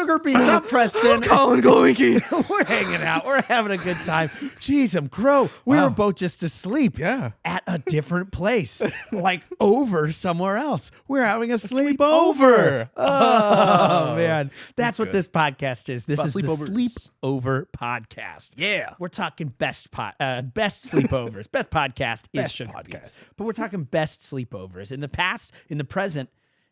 Sugar Beats, Out Preston. Colin Glowinky. We're hanging out. We're having a good time. Jeez, I'm crow. We were both just asleep. Yeah. At a different place. Like over somewhere else. We're having a sleepover. Oh, man. That's what this podcast is. This is the Sleepover podcast. Yeah. We're talking best sleepovers. Best podcast is Sugar Beats. But we're talking best sleepovers in the past, in the present,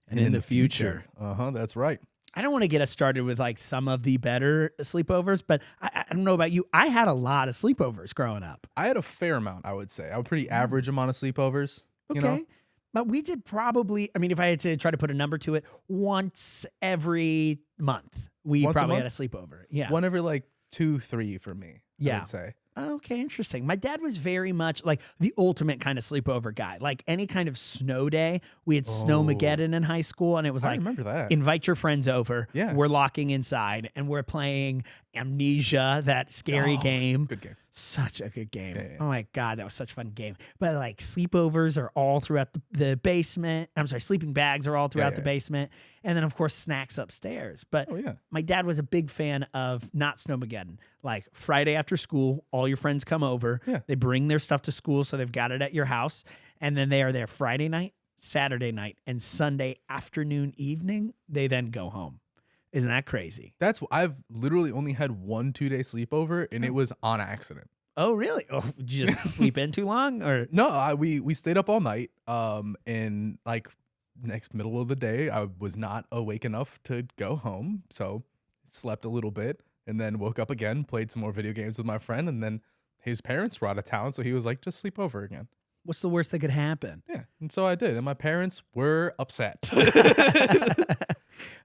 and in the future. That's right. I don't want to get us started with like some of the better sleepovers, but I don't know about you. I had a lot of sleepovers growing up. I had a fair amount, I would say. I was pretty average amount of sleepovers. Okay. You know? But we did probably, I mean, if I had to try to put a number to it, once every month, we probably had a sleepover. Yeah. One every like 2-3 for me, I would say. Okay, interesting. My dad was very much like the ultimate kind of sleepover guy. Like any kind of snow day, we had Snowmageddon in high school, and it was I remember that. Invite your friends over. Yeah. We're locking inside, and we're playing Amnesia, that scary game. Good game. Such a good game. Yeah. Oh my God, that was such a fun game. But like sleepovers are all throughout the basement. I'm sorry, sleeping bags are all throughout the basement. And then of course snacks upstairs. But my dad was a big fan of not Snowmageddon. Like Friday after school, all your friends come over. Yeah. They bring their stuff to school, so they've got it at your house. And then they are there Friday night, Saturday night, and Sunday afternoon, evening. They then go home. Isn't that crazy? I've literally only had 1 2-day sleepover, and it was on accident. Oh, really? Oh, did you just sleep in too long, or no? We stayed up all night. And like next middle of the day, I was not awake enough to go home, so slept a little bit, and then woke up again, played some more video games with my friend, and then his parents were out of town, so he was like, "Just sleep over again." What's the worst that could happen? Yeah, and so I did, and my parents were upset.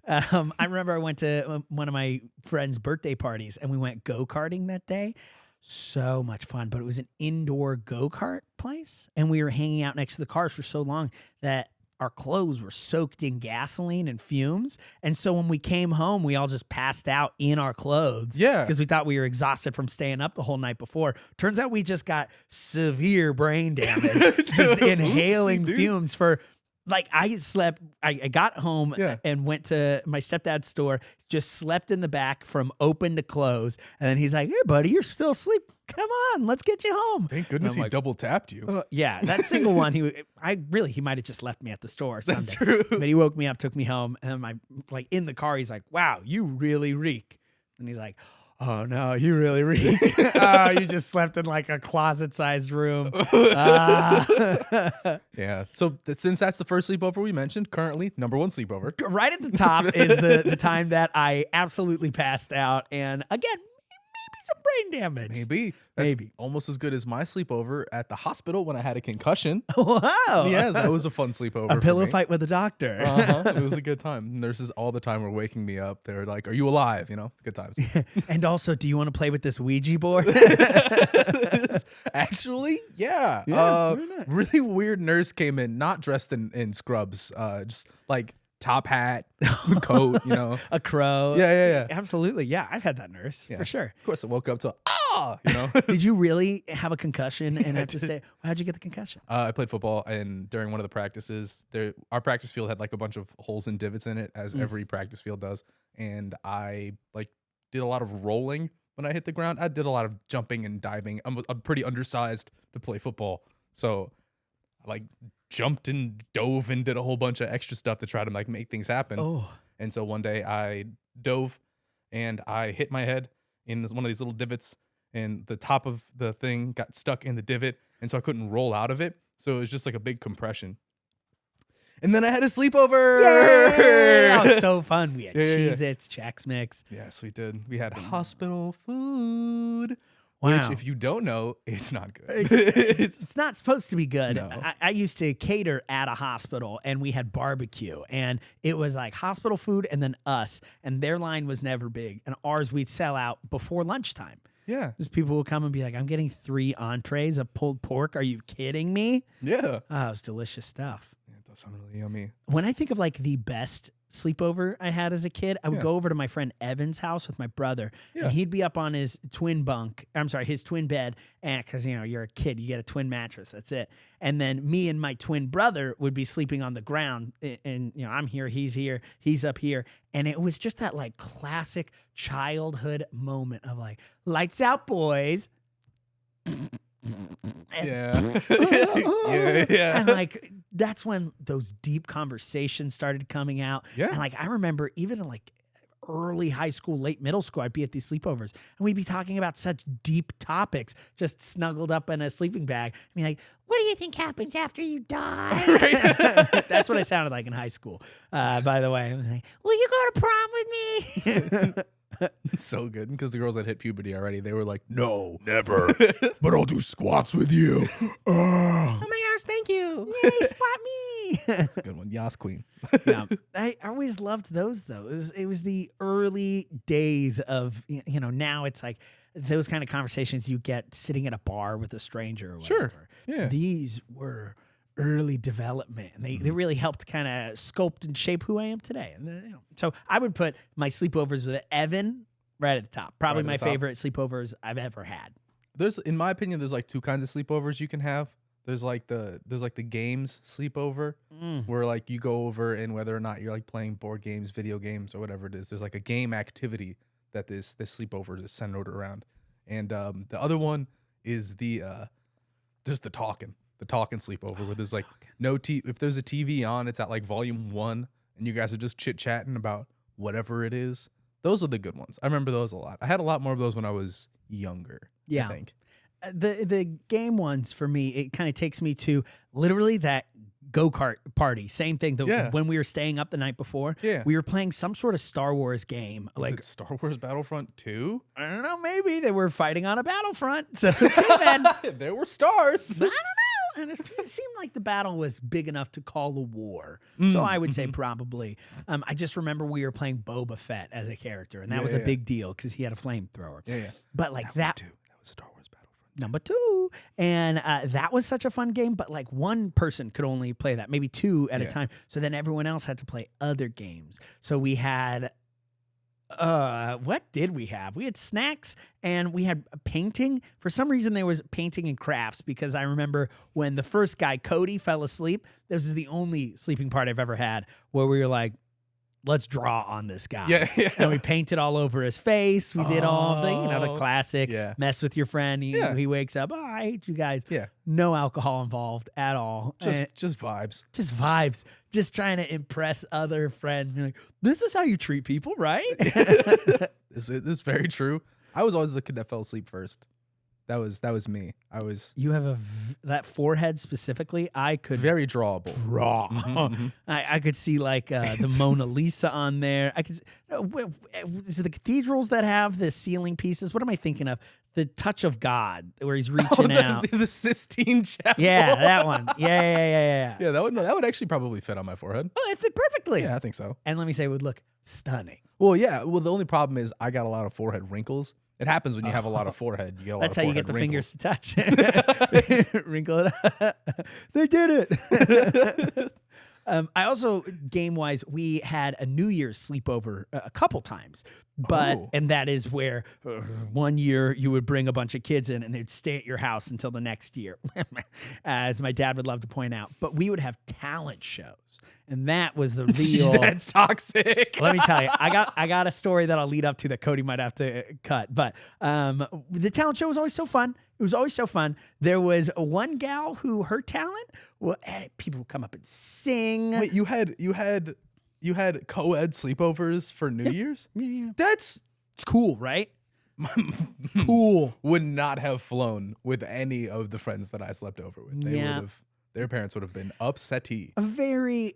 I remember I went to one of my friend's birthday parties, and we went go-karting that day. So much fun, but it was an indoor go-kart place, and we were hanging out next to the cars for so long that our clothes were soaked in gasoline and fumes. And so when we came home, we all just passed out in our clothes. Yeah. Because we thought we were exhausted from staying up the whole night before. Turns out we just got severe brain damage, just inhaling fumes for... Like I got home and went to my stepdad's store, just slept in the back from open to close. And then he's like, "Hey buddy, you're still asleep. Come on, let's get you home." Thank goodness he double tapped you. Yeah, that single one, he might have just left me at the store Sunday. That's true. But he woke me up, took me home, and in the car, he's like, "Wow, you really reek." And he's like, "Oh no, you really reek. Oh, you just slept in like a closet-sized room." Yeah. So since that's the first sleepover we mentioned, currently number 1 sleepover. Right at the top is the time that I absolutely passed out, and again, maybe some brain damage. That's almost as good as my sleepover at the hospital when I had a concussion. Wow. Yes, that was a fun sleepover. A pillow fight with a doctor. It was a good time. Nurses all the time were waking me up. They were like, "Are you alive?" You know, good times. And also, do you want to play with this Ouija board? Actually, yeah. Really weird nurse came in, not dressed in scrubs, just like top hat, coat, you know. A crow. Yeah. Absolutely. Yeah, I've had that nurse for sure. Of course, I woke up to, you know. Did you really have a concussion and have to stay? How'd you get the concussion? I played football, and during one of the practices, our practice field had like a bunch of holes and divots in it, as every practice field does. And I did a lot of rolling when I hit the ground. I did a lot of jumping and diving. I'm pretty undersized to play football, so I jumped and dove and did a whole bunch of extra stuff to try to make things happen. Oh. And so one day I dove and I hit my head in one of these little divots, and the top of the thing got stuck in the divot, and so I couldn't roll out of it. So it was just like a big compression. And then I had a sleepover. Yay! That was so fun. We had Cheez-Its, Chex Mix. Yes, we did. We had hospital food. Wow. Which, if you don't know, it's not good. It's not supposed to be good. No. I used to cater at a hospital, and we had barbecue, and it was like hospital food and then us, and their line was never big, and ours we'd sell out before lunchtime. Yeah. Just people would come and be like, "I'm getting 3 entrees of pulled pork. Are you kidding me?" Yeah. Oh, it was delicious stuff. Yeah, it does sound really yummy. When I think of the best sleepover I had as a kid, I would go over to my friend Evan's house with my brother, and he'd be up on his twin bed, and because you're a kid, you get a twin mattress, that's it. And then me and my twin brother would be sleeping on the ground, and I'm here, he's up here, and it was just that like classic childhood moment of like, lights out, boys. Yeah. And like that's when those deep conversations started coming out. Yeah. And like I remember even in like early high school, late middle school, I'd be at these sleepovers and we'd be talking about such deep topics, just snuggled up in a sleeping bag. I mean, like, what do you think happens after you die? That's what I sounded like in high school. By the way, I was like, will you go to prom with me? So good, because the girls that hit puberty already, they were like, no, Never. But I'll do squats with you. Oh my gosh, thank you. Yay, squat me. That's a good one. Yas queen. Yeah, I always loved those though. It was the early days of, now it's like those kind of conversations you get sitting at a bar with a stranger or whatever. Sure. Yeah. These were early development, and they really helped kind of sculpt and shape who I am today. And so I would put my sleepovers with Evan right at the top. Probably my favorite sleepovers I've ever had. In my opinion, there's like two kinds of sleepovers you can have. There's like the games sleepover, where like you go over, and whether or not you're like playing board games, video games, or whatever it is, there's like a game activity that this sleepover is centered around. And the other one is just the talking sleepover, where there's like if there's a TV on, it's at like volume 1, and you guys are just chit chatting about whatever it is. Those are the good ones. I remember those a lot. I had a lot more of those when I was younger. Yeah. I think. The game ones for me, it kind of takes me to literally that go-kart party. Same thing. When we were staying up the night before, we were playing some sort of Star Wars game. Was it Star Wars Battlefront 2? I don't know. Maybe they were fighting on a battlefront. So it could have been. There were stars. I don't know. And it seemed like the battle was big enough to call a war. So I would say probably. I just remember we were playing Boba Fett as a character, and that was a big deal because he had a flamethrower. Yeah. But like that was Star Wars Battlefront. Number 2. And that was such a fun game, but like one person could only play that, maybe 2 at a time. So then everyone else had to play other games. So we had, what did we have? We had snacks and we had painting. For some reason there was painting and crafts, because I remember when the first guy, Cody, fell asleep, this is the only sleeping part I've ever had where we were like, let's draw on this guy. Yeah. And we painted all over his face. We did all of the classic mess with your friend. He wakes up, I hate you guys. Yeah. No alcohol involved at all. Just vibes. Just vibes. Just trying to impress other friends. You're like, this is how you treat people, right? This is very true. I was always the kid that fell asleep first. That was me. You have that forehead specifically. I could very drawable. Draw. I could see like the Mona Lisa on there. I could. Is it the cathedrals that have the ceiling pieces? What am I thinking of? The Touch of God, where he's reaching out. The Sistine Chapel. Yeah, that one. Yeah. Yeah, that would actually probably fit on my forehead. Oh, it fit perfectly. Yeah, I think so. And let me say, it would look stunning. Well, yeah. Well, the only problem is I got a lot of forehead wrinkles. It happens when you have a lot of forehead. You get a lot That's of how you get the wrinkles. fingers to touch. Wrinkle it up. They did it. I also, game-wise, we had a New Year's sleepover a couple times. And that is where one year you would bring a bunch of kids in and they'd stay at your house until the next year, as my dad would love to point out. But we would have talent shows, and that was the real. That's toxic. Let me tell you, I got a story that I'll lead up to that Cody might have to cut. But the talent show was always so fun. It was always so fun. There was one gal who her talent, people would come up and sing. Wait, you had co-ed sleepovers for New Year's? Yeah. It's cool, right? Cool. Would not have flown with any of the friends that I slept over with. Their parents would have been upsetty. A very,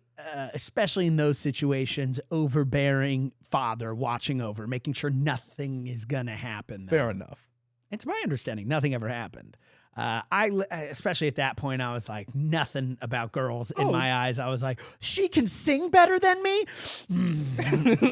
especially in those situations, overbearing father watching over, making sure nothing is going to happen. Fair enough. It's my understanding. Nothing ever happened. Especially at that point, I was like, nothing about girls in my eyes. I was like, she can sing better than me.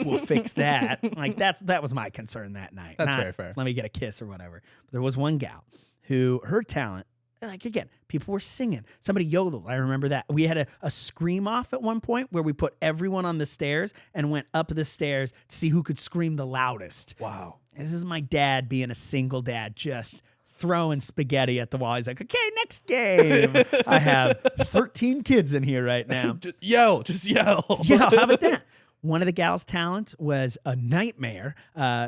We'll fix that. Like that was my concern that night. That's very fair. Let me get a kiss or whatever. But there was one gal who her talent like, again, people were singing. Somebody yodeled. I remember that. We had a scream off at one point where we put everyone on the stairs and went up the stairs to see who could scream the loudest. Wow. This is my dad being a single dad, just throwing spaghetti at the wall. He's like, okay, next game. I have 13 kids in here right now. Just yell. Yeah, how about that? One of the gal's talents was a nightmare.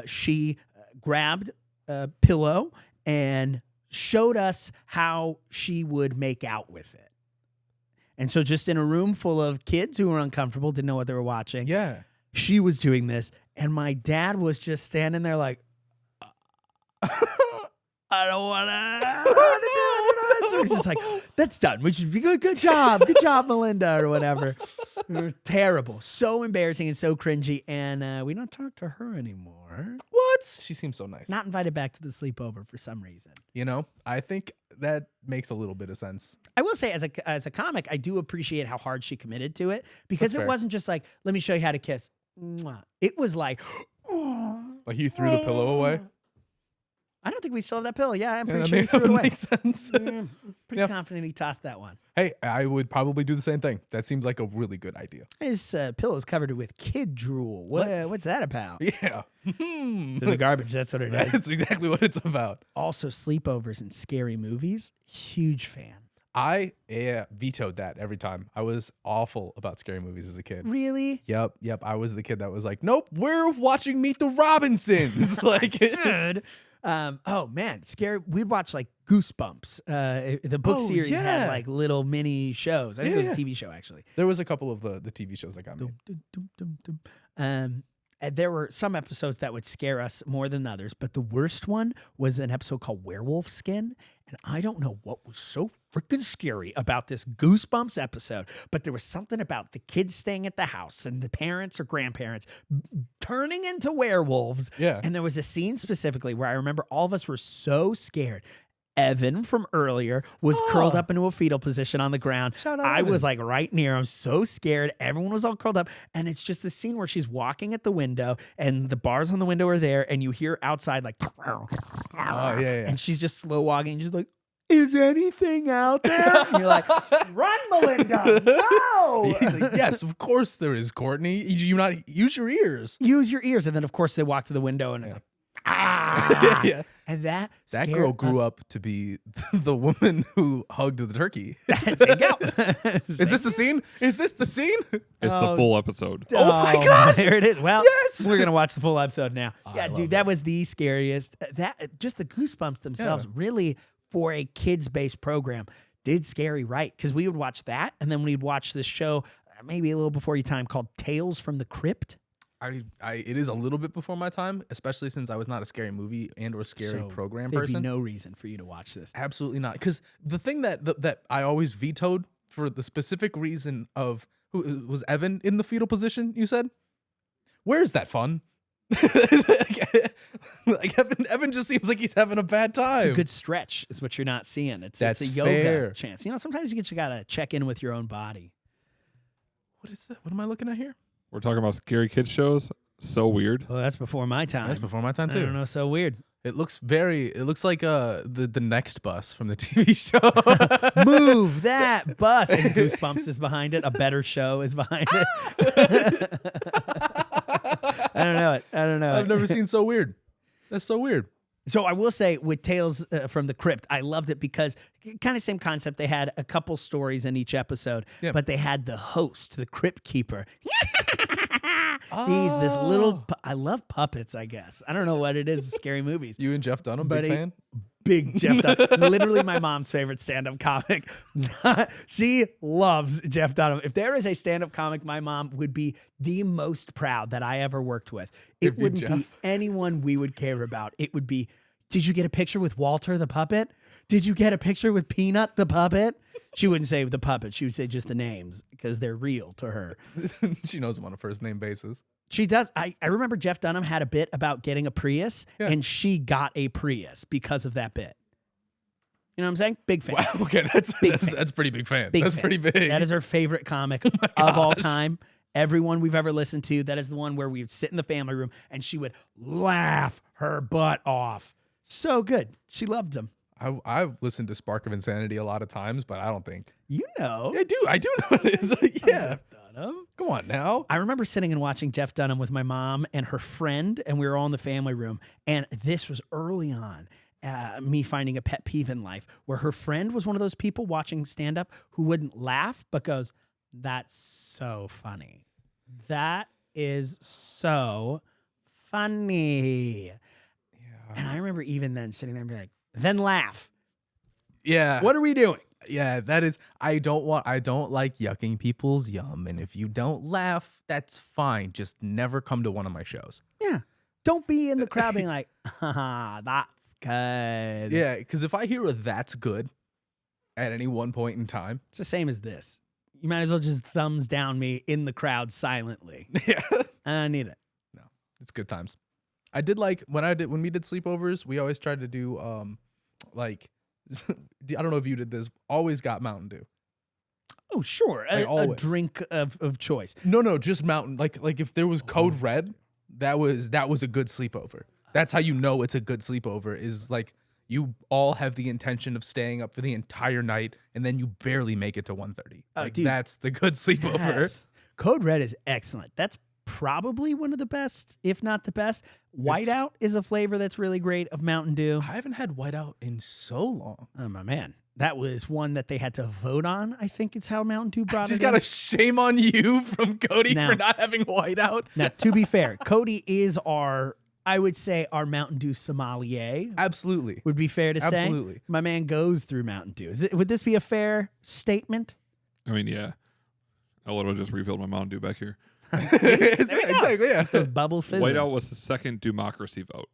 She grabbed a pillow and showed us how she would make out with it. And so just in a room full of kids who were uncomfortable, didn't know what they were watching. Yeah. She was doing this. And my dad was just standing there like, I don't want to. So he's just like, that's done. Which is good. Good job. Good job, Melinda, or whatever. Terrible. So embarrassing and so cringy. And we don't talk to her anymore. What? She seems so nice. Not invited back to the sleepover for some reason. You know, I think that makes a little bit of sense. I will say, as a comic, I do appreciate how hard she committed to it, because it wasn't just like, let me show you how to kiss. Mwah. It was like, like you threw the pillow away. I don't think we still have that pillow. Yeah, I'm pretty sure he threw it away. Makes sense. Pretty confident he tossed that one. Hey, I would probably do the same thing. That seems like a really good idea. His pillow's covered with kid drool. What's that about? Yeah. It's in the garbage. That's what it is. That's exactly what it's about. Also, sleepovers and scary movies. Huge fan. I vetoed that every time. I was awful about scary movies as a kid. Really? Yep. I was the kid that was like, nope, we're watching Meet the Robinsons. Like, should. Oh man, scary. We'd watch like Goosebumps. The book series had like little mini shows. I think it was a TV show actually. There was a couple of the TV shows that got me. And there were some episodes that would scare us more than others, but the worst one was an episode called Werewolf Skin. And I don't know what was so freaking scary about this Goosebumps episode, but there was something about the kids staying at the house and the parents or grandparents turning into werewolves. Yeah. And there was a scene specifically where I remember all of us were so scared. Evan from earlier was curled up into a fetal position on the ground. I was like right near him, so scared. Everyone was all curled up. And it's just the scene where she's walking at the window and the bars on the window are there. And you hear outside like, and she's just slow walking. And she's like, is anything out there? And you're like, run, Melinda. No. Like, yes, of course there is, Courtney. You not use your ears. Use your ears. And then, of course, they walk to the window and it's like, ah. Yeah. And that girl grew up to be the woman who hugged the turkey. Is this the scene? Is this the scene? It's the full episode. Oh my gosh. There it is. Well, yes. We're going to watch the full episode now. Yeah, dude, that it. was the scariest. That just the Goosebumps themselves really, for a kids-based program, did scary right. Because we would watch that, and then we'd watch this show maybe a little before your time called Tales from the Crypt. It is a little bit before my time, especially since I was not a scary movie and or scary program person. There'd be no reason for you to watch this. Absolutely not. Because the thing that I always vetoed for the specific reason of who was Evan in the fetal position, you said? Where's that fun? Like Evan just seems like he's having a bad time. It's a good stretch is what you're not seeing. It's a yoga chance. You know, sometimes you gotta check in with your own body. What is that? What am I looking at here? We're talking about scary kids shows. So weird. Well, that's before my time. That's before my time too. I don't know, so weird. It looks like the next bus from the TV show. Move that bus. And Goosebumps is behind it. A better show is behind it. I don't know it. I've never seen so weird. That's so weird. So I will say with Tales from the Crypt, I loved it because kind of same concept. They had a couple stories in each episode, but they had the host, the crypt keeper. He's this little, I love puppets, I guess. I don't know what it is with scary movies. You and Jeff Dunham, big fan? Big Jeff Dunham. Literally my mom's favorite stand-up comic. She loves Jeff Dunham. If there is a stand-up comic my mom would be the most proud that I ever worked with, it wouldn't be anyone we would care about. It would be, did you get a picture with Walter the puppet? Did you get a picture with Peanut the puppet? She wouldn't say the puppet. She would say just the names because they're real to her. She knows them on a first name basis. She does. I remember Jeff Dunham had a bit about getting a Prius, and she got a Prius because of that bit. You know what I'm saying? Big fan. Wow, okay, that's pretty big fan. That's pretty big. That is her favorite comic of all time. Everyone we've ever listened to, that is the one where we would sit in the family room and she would laugh her butt off. So good. She loved him. I've listened to Spark of Insanity a lot of times, but I don't think You know. I do know what it is. Yeah. Jeff Dunham. Come on now. I remember sitting and watching Jeff Dunham with my mom and her friend, and we were all in the family room. And this was early on, me finding a pet peeve in life, where her friend was one of those people watching stand-up who wouldn't laugh, but goes, "That's so funny. That is so funny." Yeah. And I remember even then sitting there and being like, "Then laugh. Yeah. What are we doing?" Yeah, that is. I don't like yucking people's yum, and if you don't laugh, that's fine. Just never come to one of my shows. Yeah. Don't be in the crowd being like, that's good. Yeah, because if I hear a "that's good" at any one point in time, It's the same as this. You might as well just thumbs down me in the crowd silently. yeah, I don't need it. no, it's good times. I did like when we did sleepovers. We always tried to do like I don't know if you did this. Always got Mountain Dew. Oh, sure. A always. drink of choice. No, just Mountain. Like if there was Code Red, that was a good sleepover. That's how you know it's a good sleepover. Is like you all have the intention of staying up for the entire night, and then you barely make it to 1:30. Oh, Like dude. that's the good sleepover. Yes. Code Red is excellent. That's probably one of the best, if not the best. Whiteout is a flavor that's really great of Mountain Dew. I haven't had Whiteout in so long. Oh, my man. That was one that they had to vote on, I think it's how Mountain Dew brought Just it in. got a shame on you from Cody Now- for not having Whiteout. Now, to be fair, Cody is our Mountain Dew sommelier. Absolutely. Would be fair to say. Absolutely. My man goes through Mountain Dew. Would this be a fair statement? I mean, yeah. I literally just refilled my Mountain Dew back here. Exactly, yeah. Those bubbles fizzing. Whiteout was the second democracy vote.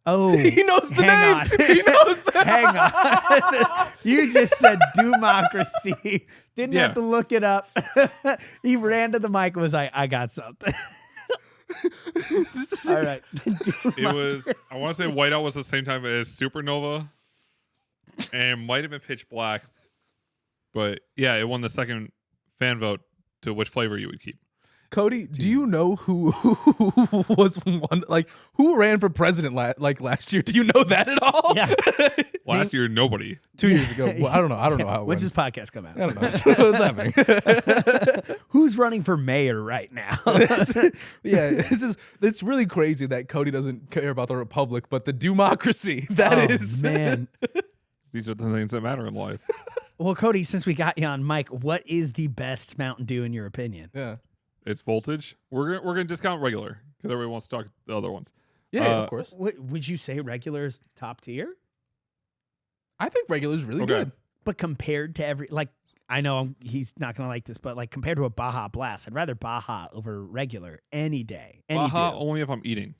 Oh, He knows the hang name. on. He knows the Hang on. You just said democracy. Didn't have Yeah. to look it up. He ran to the mic and was like, I got something. All right. It was, I want to say Whiteout was the same time as Supernova and might have been Pitch Black. But yeah, it won the second fan vote to which flavor you would keep. Cody, do you know who was one, like who ran for president last year? Do you know that at all? Yeah. Last year, nobody. 2 years ago. Well, I don't know how it When's went. this podcast come out? I don't know. What's happening? Who's running for mayor right now? Yeah, it's really crazy that Cody doesn't care about the republic, but the democracy. That is man. These are the things that matter in life. Well, Cody, since we got you on mic, what is the best Mountain Dew in your opinion? Yeah. It's Voltage. We're gonna discount regular because everybody wants to talk the other ones. Yeah, of course. Would you say regular's top tier? I think regular is really Okay. good. But compared to I know he's not going to like this, but like compared to a Baja Blast, I'd rather Baja over regular any day. Any Baja Dew. only if I'm eating.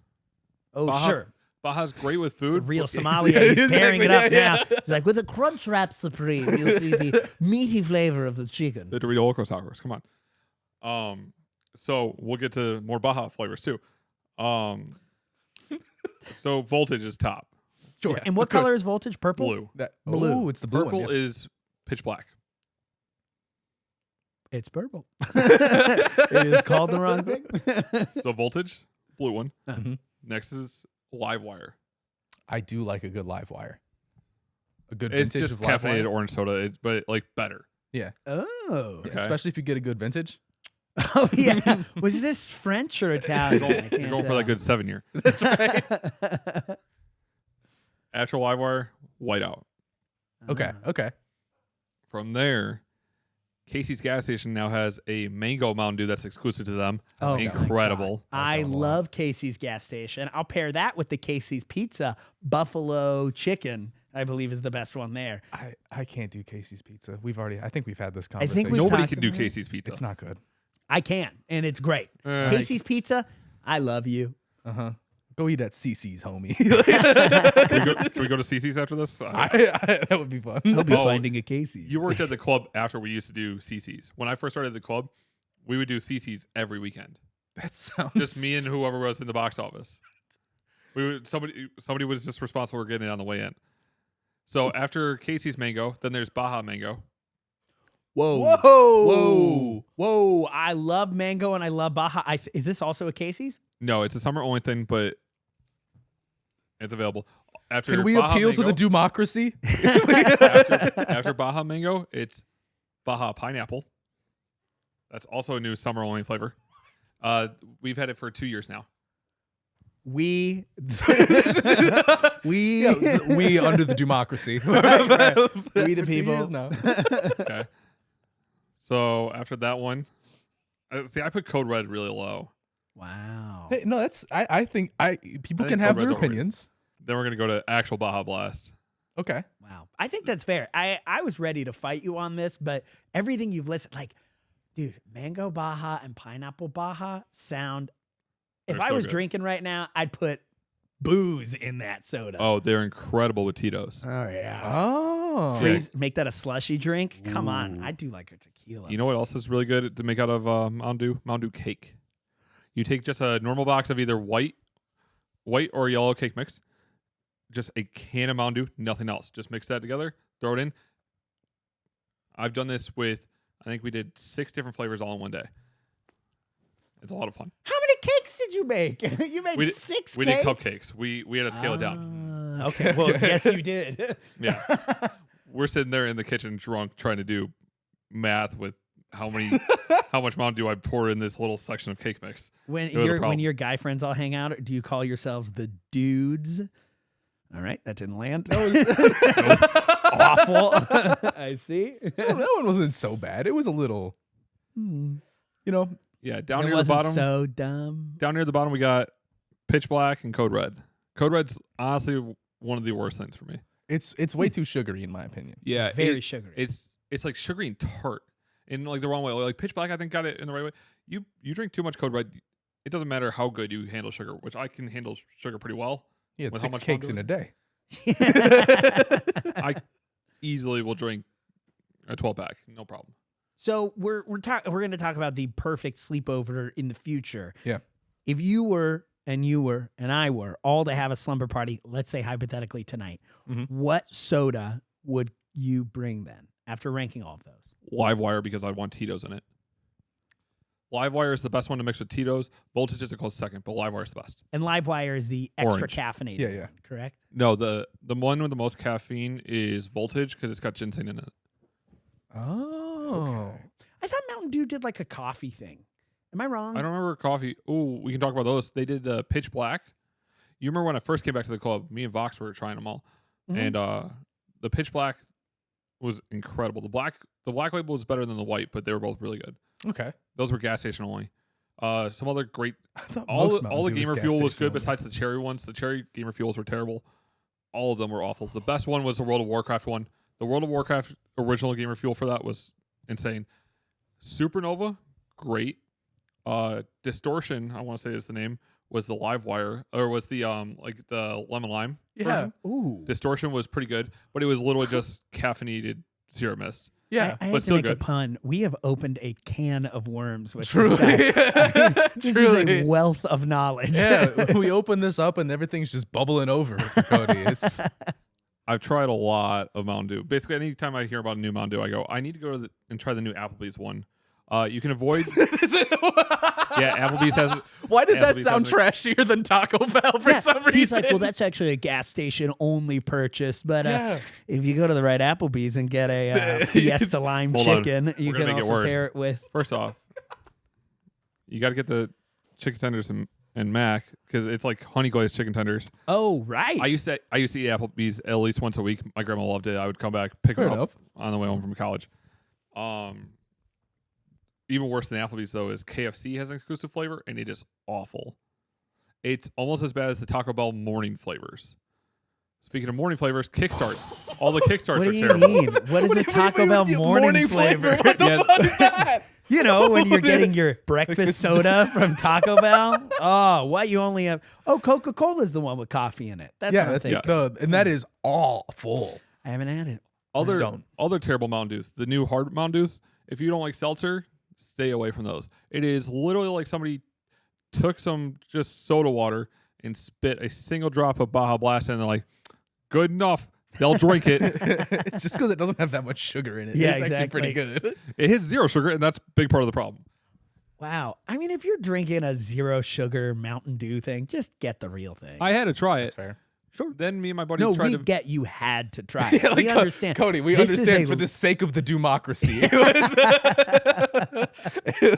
Oh, Baja- sure. Baja's great with It's a food. real but- sommelier. He's Exactly, pairing it up yeah. now. He's like, with a Crunch Wrap Supreme, you'll see the meaty flavor of the chicken. The Dorito Locos Tacos. Come on. So we'll get to more Baja flavors too. So Voltage is top. Sure. Yeah, And what of course. color is Voltage? Purple? Blue. Blue. Oh, it's the blue Purple one. Yeah. is Pitch Black. It's purple. It is called the wrong thing. So Voltage, blue one. Mhm. Next is Livewire. I do like a good live wire. A good It's vintage just of live caffeinated wire. orange soda, but like better. Yeah. Oh. Yeah, Okay. especially if you get a good vintage. Oh, yeah. Was this French or Italian? I You're can't going for that good 7 year. That's right. After Livewire, Whiteout. Okay. Okay. From there, Casey's gas station now has a mango Mountain Dew that's exclusive to them. Oh, Incredible. I Like that a lot. love Casey's gas station. I'll pair that with the Casey's Pizza Buffalo Chicken. I believe is the best one there. I can't do Casey's Pizza. I think we've had this think conversation. we've Nobody talked can do about it. Casey's Pizza. It's not good. I can, and it's great. Casey's Pizza, I love you. Go eat at CC's, homie. Can we go to CC's after this? That would be fun. He'll be Oh, finding a Casey's. You worked at the club after we used to do CC's. When I first started the club, we would do CC's every weekend. That sounds Just me and whoever was in the box office. Somebody was just responsible for getting it on the way in. So after Casey's Mango, then there's Baja Mango. Whoa. Whoa. Whoa. I love mango and I love Baja. Is this also a Casey's? No, it's a summer only thing, but it's available. Can we appeal Mango, to the democracy? after Baja Mango, it's Baja Pineapple. That's also a new summer only flavor. We've had it for 2 years now. We under the democracy. right. We the people. Now. Okay. So after that one, I put Code Red really low. Wow. Hey, no, that's I think people can think have Code their Red's opinions. Then we're gonna go to actual Baja Blast. Okay. Wow. I think that's fair. I was ready to fight you on this, but everything you've listed, like, dude, Mango Baja and Pineapple Baja sound. If They're I so was good. drinking right now, I'd put booze in that soda. Oh, they're incredible with Tito's. Oh yeah. Oh. Make that a slushy drink. Come on. I'd do like a tequila. You know what else is really good to make out of Mountain Dew? Mountain Dew cake. You take just a normal box of either white or yellow cake mix, just a can of Mountain Dew, nothing else. Just mix that together, throw it in. I've done this with, I think we did 6 different flavors all in one day. It's a lot of fun. How many cakes did you make? You made 6 We cakes? did cupcakes. We had to scale it down. Okay, well, yes, you did. Yeah. We're sitting there in the kitchen drunk trying to do math with how much Mountain Dew I pour in this little section of cake mix. When It was a when your guy friends all hang out, do you call yourselves the dudes? All right, that didn't land. Awful. I see. That one wasn't so bad. It was a little, you know. Yeah, down It near the wasn't bottom. so dumb. Down near the bottom, we got Pitch Black and Code Red. Code Red's honestly one of the worst things for me. It's way too sugary in my opinion. Yeah, Very sugary. It's like sugary and tart in like the wrong way. Like Pitch Black, I think got it in the right way. You drink too much Code Red, it doesn't matter how good you handle sugar, which I can handle sugar pretty well. Yeah, it's With how 6 much cakes Mountain in a day. I easily will drink a 12-pack, no problem. So we're going to talk about the perfect sleepover in the future. Yeah. If you were and I were all to have a slumber party, let's say hypothetically tonight, what soda would you bring then after ranking all of those? Livewire, because I want Tito's in it. Livewire is the best one to mix with Tito's. Voltage is a close second, but Livewire is the best. And Livewire is the extra Orange. caffeinated Yeah, yeah. one, correct? No, the one with the most caffeine is Voltage because it's got ginseng in it. Oh. I thought Mountain Dew did like a coffee thing. Am I wrong? I don't remember coffee. Oh, we can talk about those. They did the Pitch Black. You remember when I first came back to the club, me and Vox were trying them all. And the Pitch Black was incredible. The black label was better than the white, but they were both really good. Okay. Those were gas station only. Some other great. I thought All most the Mountain Dew gamer gas fuel was station good only. besides the cherry ones. The cherry gamer fuels were terrible. All of them were awful. The best one was the World of Warcraft one. The World of Warcraft original gamer fuel for that was insane. Supernova, great. Distortion, I want to say is the name, was the Livewire, or was the like the lemon lime. Yeah. version. Ooh. Distortion was pretty good, but it was literally just caffeinated syrup mist. Yeah. I but hate to still make a good. pun. We have opened a can of worms with Truly. this guy. This Truly. is a wealth of knowledge. Yeah. We open this up and everything's just bubbling over for Cody. It's I've tried a lot of Mountain Dew. Basically, anytime I hear about a new Mountain Dew, I go, I need to go to and try the new Applebee's one. You can avoid. Yeah, Applebee's has. Why does that Applebee's sound has a- trashier than Taco Bell for some reason? He's like, well, that's actually a gas station only purchase. But Yeah. if you go to the right Applebee's and get a Fiesta Lime Hold on. chicken, you We're can gonna make it also worse. pair it with. First off, you got to get the chicken tenders and mac because it's like honey glazed chicken tenders. Oh, right. I used to eat Applebee's at least once a week. My grandma loved it. I would come back, pick Fair them enough. up on the way home from college. Even worse than Applebee's though is KFC has an exclusive flavor and it is awful. It's almost as bad as the Taco Bell morning flavors. Speaking of morning flavors, Kickstarts. All the Kickstarts What are do you terrible. mean? What is the Taco Bell morning flavor? What the Yeah. fuck is that? You know, when you're getting your breakfast soda from Taco Bell. Oh, what? You only have. Oh, Coca-Cola's the one with coffee in it. That's Yeah, what I'm that's thinking. no, and that is awful. I haven't had it. Other terrible Mountain Dews. The new hard Mountain Dews. If you don't like seltzer, stay away from those. It is literally like somebody took some just soda water and spit a single drop of Baja Blast and they're like, good enough. They'll drink it. It's just because it doesn't have that much sugar in it. Yeah, it's actually exactly. pretty good. It hits zero sugar, and that's a big part of the problem. Wow. I mean, if you're drinking a zero sugar Mountain Dew thing, just get the real thing. I had to try That's it fair. Sure. Then me and my buddy No, tried we to get you had to try it. We understand. Cody, we This understand is for the sake of the democracy. It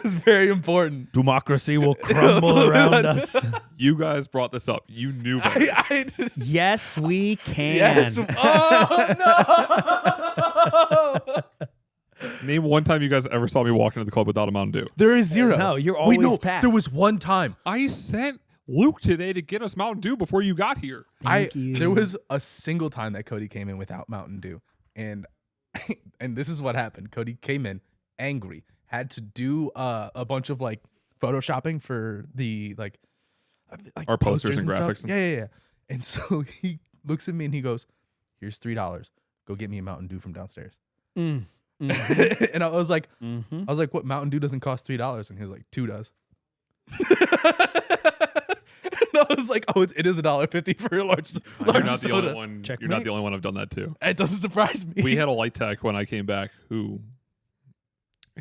was very important. Democracy will crumble around us. You guys brought this up. You knew about it. Yes, we can. Yes. Oh, no. Name one time you guys ever saw me walk into the club without a Mountain Dew. There is zero. No, you're always packed. There was one time. I sent Luke today to get us Mountain Dew before you got here. Thank you. There was a single time that Cody came in without Mountain Dew. And this is what happened. Cody came in angry, had to do a bunch of like photoshopping for the like our posters and stuff. graphics. Yeah. And so he looks at me and he goes, "Here's $3. Go get me a Mountain Dew from downstairs." Mm. And I was like, Mm-hmm. "What? Mountain Dew doesn't cost $3?" And he was like, "2 does." And I was like, "Oh, it is $1.50 for a large You're not the soda." only one. Checkmate. You're not the only one I've done that to. It doesn't surprise me. We had a light tech when I came back who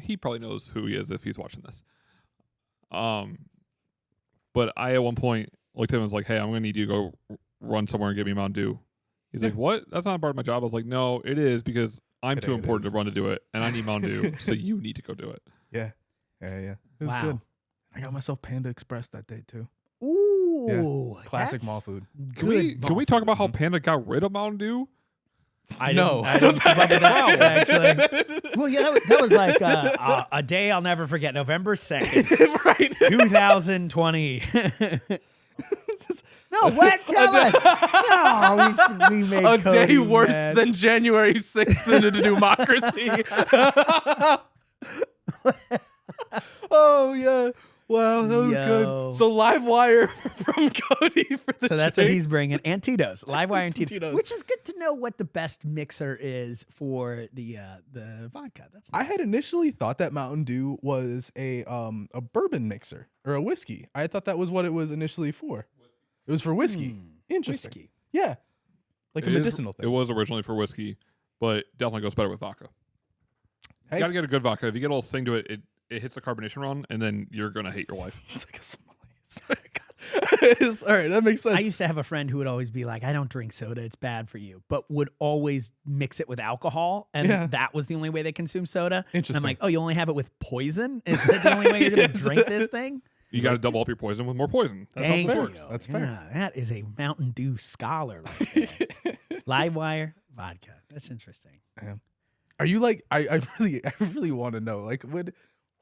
he probably knows who he is if he's watching this. But I at one point looked at him and was like, "Hey, I'm gonna need you to go run somewhere and get me Mountain Dew." He's like, "What? That's not part of my job." I was like, "No, it is because I'm Today too it important is. to run to do it, and I need Mountain Dew, so you need to go do it." Yeah. It was Wow. good. I got myself Panda Express that day too. Ooh, Classic that's mall food. Can we talk about how Panda got rid of Mountain Dew? I No. didn't keep up with that, actually. Well, yeah, that was like a day I'll never forget. November 2nd, Right. 2020. No, what? Tell us. No, we made A Cody day worse mad. than January 6th in a democracy. Oh yeah. Wow, that was Yo. good. So Livewire from Cody for the So that's what he's drinks. bringing. And Tito's, Livewire and Tito's, Tito's. which is good to know what the best mixer is for the vodka. That's I had initially thought that Mountain Dew was a bourbon mixer or a whiskey. I thought that was what it was initially for. It was for whiskey. Interesting. whiskey. Yeah. Like a medicinal thing. It was originally for whiskey, but definitely goes better with vodka. Hey. You gotta get a good vodka. If you get a little sting to it, it hits the carbonation run, and then you're gonna hate your life. It's like a Somali. Sorry, God. All right, that makes sense. I used to have a friend who would always be like, "I don't drink soda; it's bad for you," but would always mix it with alcohol, and Yeah. that was the only way they consume soda. Interesting. I'm like, "Oh, you only have it with poison? Is that the only way you're gonna Yes. drink this thing?" You got to double up your poison with more poison. That's Thank how it you. works. That's fair. Yeah, that is a Mountain Dew scholar. Right there. Livewire vodka. That's interesting. Are you like I really want to know, like,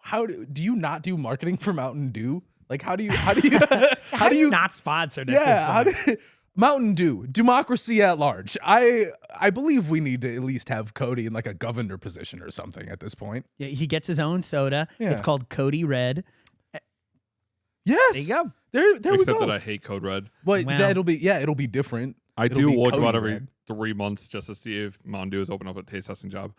how do you not do marketing for Mountain Dew? Like how do you how do you not sponsored? At yeah, this point? Mountain Dew, democracy at large. I believe we need to at least have Cody in like a governor position or something at this point. Yeah, he gets his own soda. Yeah. It's called Cody Red. Yes. There you go. There we Except go. that I hate Code Red. But Wow. it'll be different. I It'll do be look Cody about every Red. 3 months just to see if Mountain Dew has opened up a taste testing job.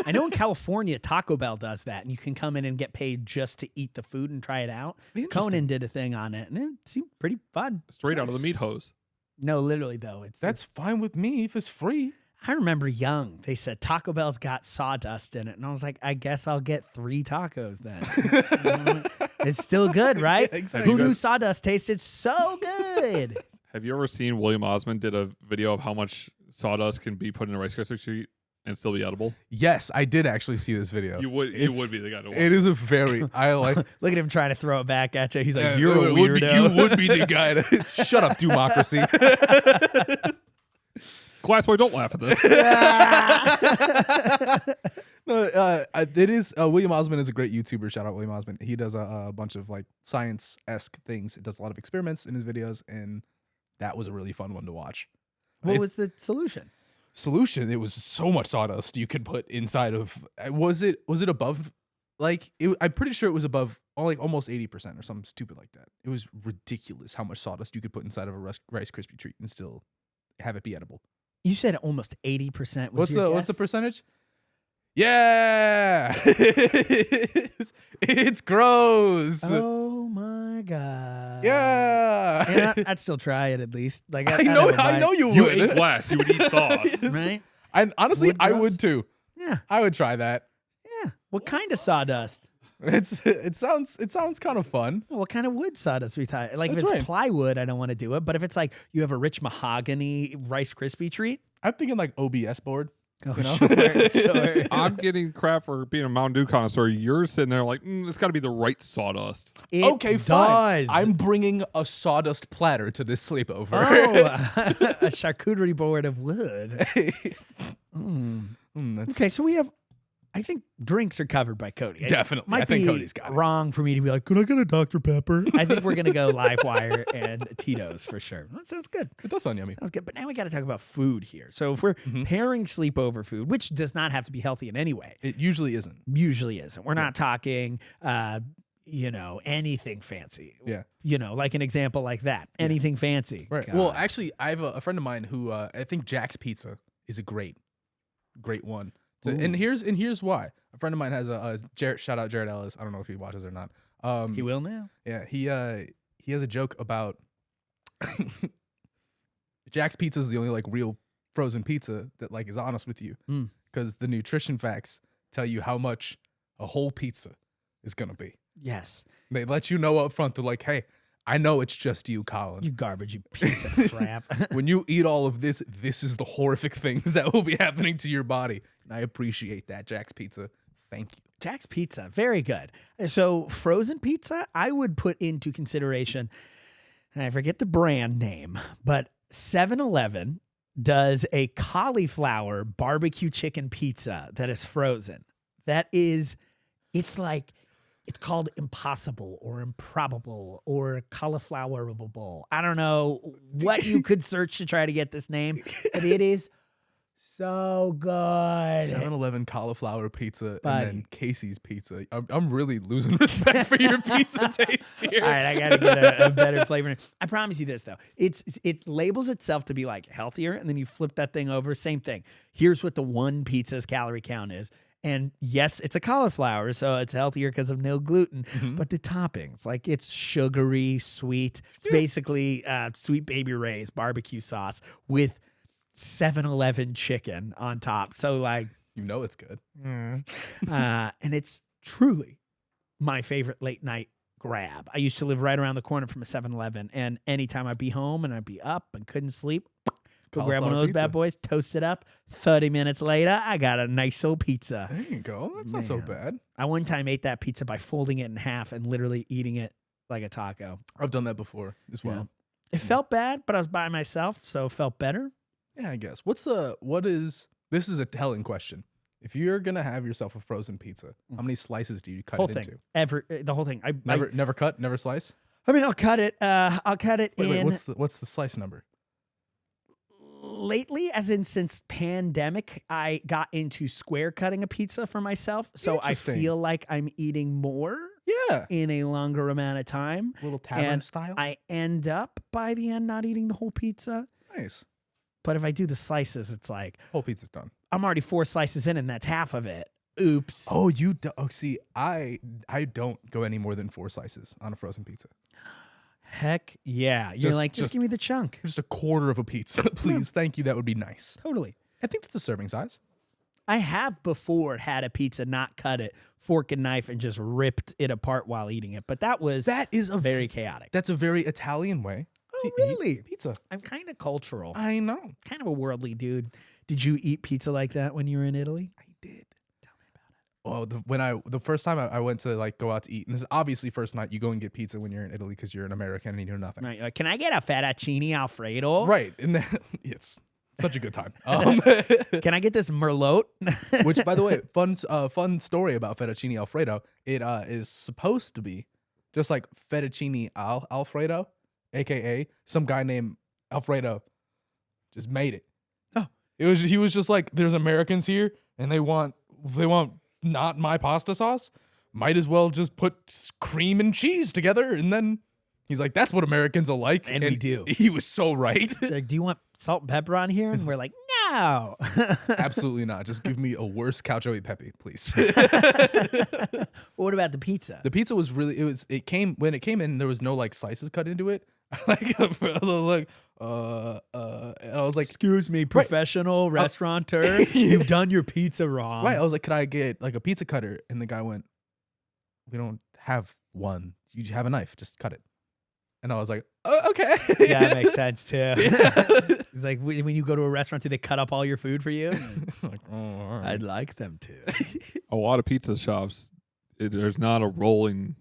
I know in California, Taco Bell does that, and you can come in and get paid just to eat the food and try it out. Interesting. Conan did a thing on it, and it seemed pretty fun. Straight out of the Nice. meat hose. No, literally though, That's fine with me if it's free. I remember young. They said Taco Bell's got sawdust in it, and I was like, I guess I'll get 3 tacos then. It's still good, right? Yeah, exactly. Who knew sawdust tasted so good? Have you ever seen William Osmond did a video of how much sawdust can be put in a Rice Krispie treat and still be edible? Yes, I did actually see this video. You would be the guy to watch. It is a very I like. Look at him trying to throw it back at you. He's like, Yeah, you're a it would be- weirdo. you would be the guy to shut up, democracy. Glassboy, don't laugh at this. No, it is. William Osmond is a great YouTuber. Shout out William Osmond. He does a bunch of like science-esque things. It does a lot of experiments in his videos, and that was a really fun one to watch. What was the solution? Solution? It was so much sawdust you could put inside of. Was it above? Like I'm pretty sure it was above like almost 80% or something stupid like that. It was ridiculous how much sawdust you could put inside of a Rice Krispie treat and still have it be edible. You said almost 80% was What's the percentage? Yeah, it's gross. Oh my god! Yeah, And I'd still try it at least. Like I know you You would. ate glass. You would eat saw. Yes. right? I honestly Wood I dust? would too. Yeah, I would try that. yeah. What kind of sawdust? It sounds kind of fun. Well, what kind of wood sawdust we tie? Like That's if it's right. plywood, I don't want to do it. But if it's like you have a rich mahogany Rice Krispie treat, I'm thinking like OBS board. oh, You know? sure. I'm getting crap for being a Mountain Dew connoisseur. You're sitting there like, it's got to be the right sawdust. It Okay, fine. does. I'm bringing a sawdust platter to this sleepover. a charcuterie board of wood. Okay, so we have. I think drinks are covered by Cody. Definitely. Might I think be Cody's got it. wrong for me to be like, could I get a Dr. Pepper? I think we're gonna go Livewire and Tito's for sure. That sounds good. It does sound yummy. Sounds good. But now we got to talk about food here. So if we're pairing sleepover food, which does not have to be healthy in any way, It usually isn't. usually isn't. We're not talking, anything fancy. Yeah. Like an example like that. Anything fancy. Right. God. Well, actually, I have a friend of mine who I think Jack's Pizza is a great one. So, and here's why. A friend of mine has a Jared, shout out Jared Ellis. I don't know if he watches or not. He will now. Yeah, he has a joke about Jack's Pizza is the only like real frozen pizza that like is honest with you, because the nutrition facts tell you how much a whole pizza is gonna be. Yes. They let you know up front. They're like, hey, I know it's just you, Colin. You garbage, you piece of crap. When you eat all of this, this is the horrific things that will be happening to your body. And I appreciate that, Jack's Pizza. Thank you. Jack's Pizza, very good. So frozen pizza, I would put into consideration, and I forget the brand name, but 7-Eleven does a cauliflower barbecue chicken pizza that is frozen. It's called impossible or improbable or cauliflowerable. I don't know what you could search to try to get this name, but it is so good. 7-Eleven cauliflower pizza Buddy. and then Casey's Pizza. I'm really losing respect for your pizza tastes here. All right, I got to get a better flavor. I promise you this, though. It labels itself to be like healthier, and then you flip that thing over, same thing. Here's what the one pizza's calorie count is. And yes, it's a cauliflower, so it's healthier because of no gluten. But the toppings, like it's sugary, sweet. It's basically Sweet Baby Ray's barbecue sauce with 7-Eleven chicken on top. So like, You know it's good. and it's truly my favorite late night grab. I used to live right around the corner from a 7-Eleven, and anytime I'd be home and I'd be up and couldn't sleep, go grab one of those bad boys, toast it up. 30 minutes later, I got a nice old pizza. There you go. That's not so bad. I one time ate that pizza by folding it in half and literally eating it like a taco. I've done that before as well. It felt bad, but I was by myself, so it felt better. Yeah, I guess. This is a telling question. If you're going to have yourself a frozen pizza, how many slices do you cut Whole it thing. into? The whole thing. Never cut, never slice? I mean, I'll cut it. Wait, what's the slice number? Lately, as in since pandemic, I got into square cutting a pizza for myself. So I feel like I'm eating more in a longer amount of time. Little tavern style? I end up by the end not eating the whole pizza. Nice. But if I do the slices, it's like Whole pizza's done. I'm already 4 slices in and that's half of it. Oops. Oh, you do. Oh, see, I don't go any more than 4 slices on a frozen pizza. Heck yeah. You're just give me the chunk. Just a quarter of a pizza, please. Thank you. That would be nice. Totally. I think that's a serving size. I have before had a pizza, not cut it, fork and knife, and just ripped it apart while eating it. But that is very chaotic. That's a very Italian way. Oh, really? Pizza. I'm kind of cultural. I know. Kind of a worldly dude. Did you eat pizza like that when you were in Italy? I did. Tell me about it. Well, the first time I went to like go out to eat, and this is obviously first night, you go and get pizza when you're in Italy because you're an American and you know nothing. Right. Can I get a fettuccine Alfredo? Right. And then, it's such a good time. Can I get this merlot? Which, by the way, fun story about fettuccine Alfredo. It is supposed to be just like fettuccine Alfredo, aka some guy named Alfredo just made it. Oh, he was just like, there's Americans here and they want not my pasta sauce. Might as well just put cream and cheese together. And then he's like, that's what Americans are like. And we do. He was so right. Like, do you want salt and pepper on here? And we're like, no. Absolutely not. Just give me a worse cacio e pepe, please. What about the pizza? The pizza was when it came in, there was no like slices cut into it. I was like, and I was like, excuse me, professional restaurateur, you've done your pizza wrong. Right. I was like, could I get like a pizza cutter? And the guy went, have one. You have a knife, just cut it. And I was like, oh, okay. Yeah, that makes sense too. It's like when you go to a restaurant, do they cut up all your food for you? Like, oh, all right. I'd like them to. A lot of pizza shops, there's not a rolling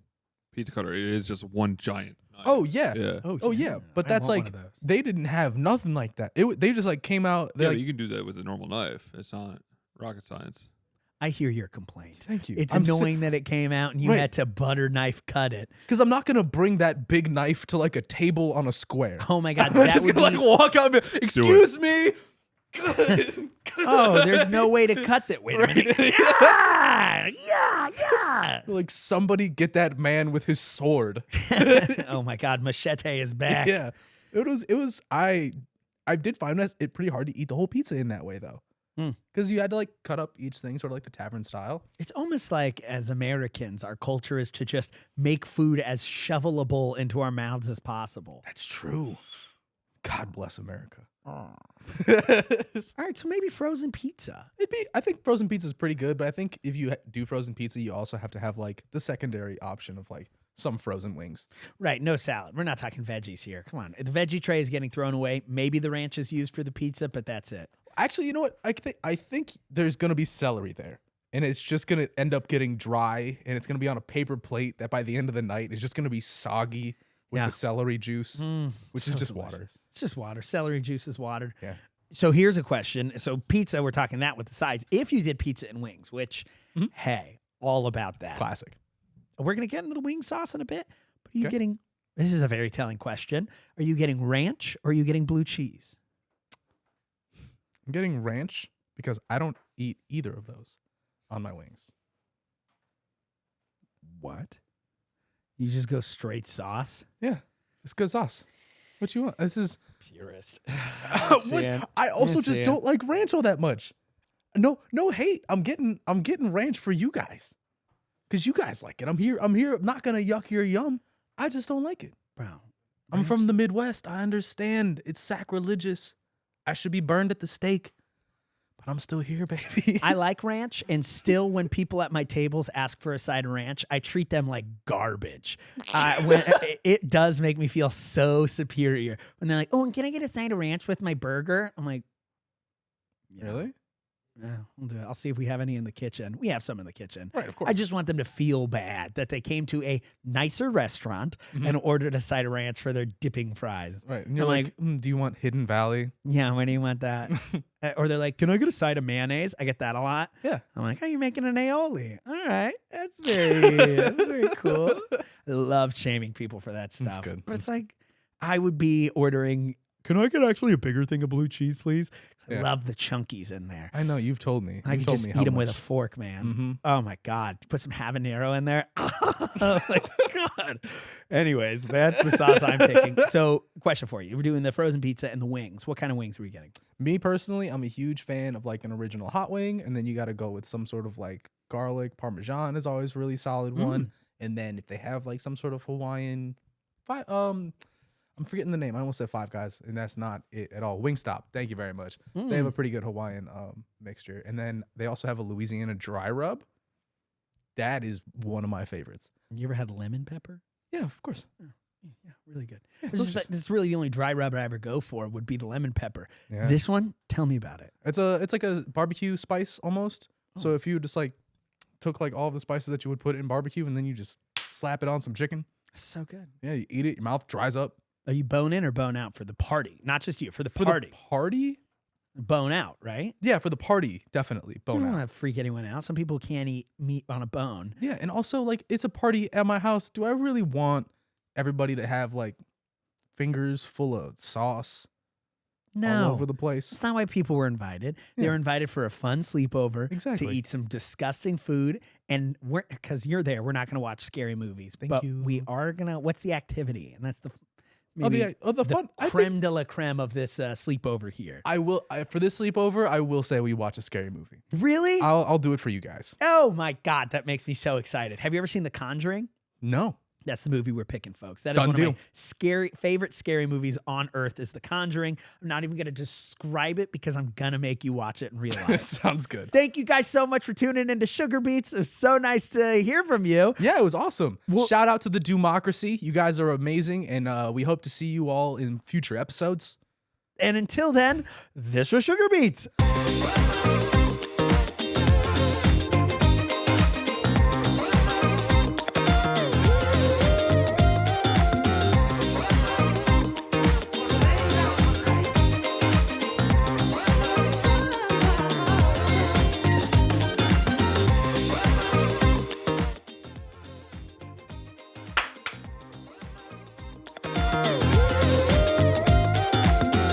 pizza cutter. It is just one giant knife. Oh yeah. Yeah. Oh yeah. But that's like they didn't have nothing like that. They just like came out. Yeah, like, you can do that with a normal knife. It's not rocket science. I hear your complaint. Thank you. It's annoying that it came out and you had to butter knife cut it. Because I'm not gonna bring that big knife to like a table on a square. Oh my god, I'm just gonna like walk out and be, excuse me. Oh, there's no way to cut that. Wait a minute. Yeah. Like somebody get that man with his sword. Oh my god, machete is back. Yeah. It was I did find it pretty hard to eat the whole pizza in that way though. Because you had to like cut up each thing sort of like the tavern style. It's almost like as Americans, our culture is to just make food as shovelable into our mouths as possible. That's true. God bless America. All right, so maybe frozen pizza. I think frozen pizza is pretty good, but I think if you do frozen pizza, you also have to have like the secondary option of like some frozen wings. Right, no salad. We're not talking veggies here. Come on. The veggie tray is getting thrown away. Maybe the ranch is used for the pizza, but that's it. Actually, you know what? I think there's going to be celery there. And it's just going to end up getting dry. And it's going to be on a paper plate that by the end of the night is just going to be soggy with the celery juice, which is just delicious. water. It's just water. Celery juice is water. Yeah. So here's a question. So pizza, we're talking that with the sides. If you did pizza and wings, which, hey, all about that. Classic. We're going to get into the wing sauce in a bit. But are you getting, this is a very telling question. Are you getting ranch or are you getting blue cheese? I'm getting ranch because I don't eat either of those on my wings. What? You just go straight sauce? Yeah. It's good sauce. What you want? This is purist. I also just don't like ranch all that much. No hate. I'm getting ranch for you guys. Cause you guys like it. I'm here. I'm not gonna yuck your yum. I just don't like it. Bro. I'm from the Midwest. I understand. It's sacrilegious. I should be burned at the stake. But I'm still here, baby. I like ranch, and still when people at my tables ask for a side of ranch, I treat them like garbage. It does make me feel so superior. When they're like, oh, and can I get a side of ranch with my burger? I'm like, really? Yeah, we'll do it. I'll see if we have any in the kitchen. We have some in the kitchen. Right, of course. I just want them to feel bad that they came to a nicer restaurant and ordered a side of ranch for their dipping fries. Right. And you're like, do you want Hidden Valley? Yeah, when do you want that? Or they're like, can I get a side of mayonnaise? I get that a lot. Yeah. I'm like, oh, you're making an aioli. All right. That's very cool. I love shaming people for that stuff. That's good. But it's like, I would be ordering, can I get actually a bigger thing of blue cheese, please? I love the chunkies in there. I know, you've told me. I could just eat them with a fork, man. Oh my God. Put some habanero in there. Oh my God. Anyways, that's the sauce I'm picking. So, question for you. We're doing the frozen pizza and the wings. What kind of wings were you getting? Me personally, I'm a huge fan of like an original hot wing, and then you got to go with some sort of like garlic. Parmesan is always a really solid one. And then if they have like some sort of Hawaiian, I'm forgetting the name. I almost said Five Guys, and that's not it at all. Wingstop. Thank you very much. They have a pretty good Hawaiian mixture. And then they also have a Louisiana dry rub. That is one of my favorites. You ever had lemon pepper? Yeah, of course. Yeah, really good. Yeah, this is really the only dry rub I ever go for would be the lemon pepper. Yeah. This one, tell me about it. It's like a barbecue spice almost. So if you just like took like all of the spices that you would put in barbecue and then you just slap it on some chicken. So good. Yeah, you eat it, your mouth dries up. Are you bone in or bone out for the party? Not just you, for the party. For the party? Bone out, right? Yeah, for the party, definitely. Bone You don't out. want to freak anyone out. Some people can't eat meat on a bone. Yeah, and also like it's a party at my house. Do I really want everybody to have like fingers full of sauce all over the place? That's not why people were invited. They were invited for a fun sleepover to eat some disgusting food. And because you're there, we're not going to watch scary movies. Thank you. We are going to, what's the activity? And that's the fun. Creme de la creme of this sleepover here. I will for this sleepover. I will say we watch a scary movie. Really? I'll do it for you guys. Oh my God, that makes me so excited. Have you ever seen The Conjuring? No. That's the movie we're picking, folks. That is Done one deal. of my favorite scary movies on earth is The Conjuring. I'm not even going to describe it because I'm going to make you watch it in real life. Sounds good. Thank you guys so much for tuning into Sugar Beats. It was so nice to hear from you. Yeah, it was awesome. Shout out to the Democracy. You guys are amazing, and we hope to see you all in future episodes. And until then, this was Sugar Beats.